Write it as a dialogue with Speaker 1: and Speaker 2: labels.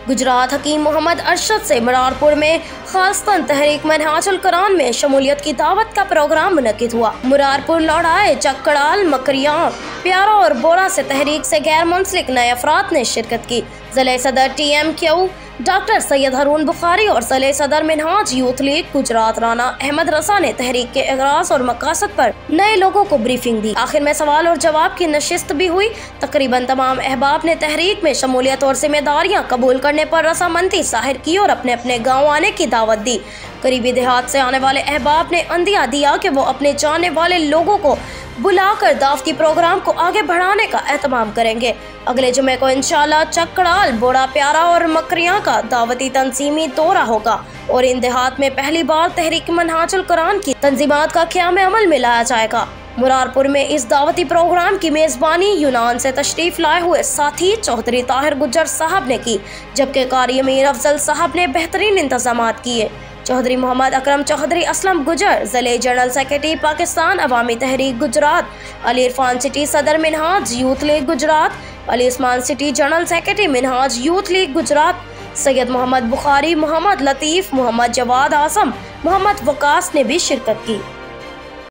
Speaker 1: गुजरात हकीम मोहम्मद अरशद से मुरारपुर में खासतन तहरीक मनहाजुल कुरान में शमूलियत की दावत का प्रोग्राम मुनक्किद हुआ। मुरारपुर लौड़ाए चक्कड़ाल मकरियां प्यारा और बोरा से तहरीक से गैर मुंसलिक नए अफराद ने शिरकत की। ज़िले सदर TMQ डॉक्टर सैयद हारून बुखारी और ज़िले सदर मिनहाज यूथ लीग गुजरात राना अहमद रसा ने तहरीक के अगराज और मकासद पर नए लोगों को ब्रीफिंग दी। आखिर में सवाल और जवाब की नशिस्त भी हुई। तकरीबन तमाम अहबाब ने तहरीक में शमूलियत और जिम्मेदारियां कबूल करने पर रसामंदी जाहिर की और अपने अपने गाँव आने की दावत दी। करीबी देहात से आने वाले अहबाब ने अंदिया दिया कि वो अपने जानने वाले लोगों को बुलाकर दावती प्रोग्राम को आगे बढ़ाने का एहतमाम करेंगे। अगले जुमे को इंशाल्लाह चक्कड़ाल, बोड़ा, प्यारा और मकरियां का दावती तंजीमी दौरा होगा और इन देहात में पहली बार तहरीक मनहाजुल कुरान की तंजीमात का क़याम अमल में लाया जाएगा। मुरारपुर में इस दावती प्रोग्राम की मेज़बानी यूनान से तशरीफ लाए हुए साथी चौधरी ताहिर गुज्जर साहब ने की, जबकि कारी अमीर अफजल साहब ने बेहतरीन इंतजामात किए। चौधरी मोहम्मद अकरम चौधरी असलम गुजर ज़िले general secretary Pakistan Awami Tehreek Gujrat, Ali Irfan city सदर Minhaj Youth League Gujrat, Ali Usman city general secretary Minhaj Youth League Gujrat, Syed Mohammad Bukhari, Mohammad Latif, Mohammad Jawad Azam, Mohammad Waqas ने भी शिरकत की।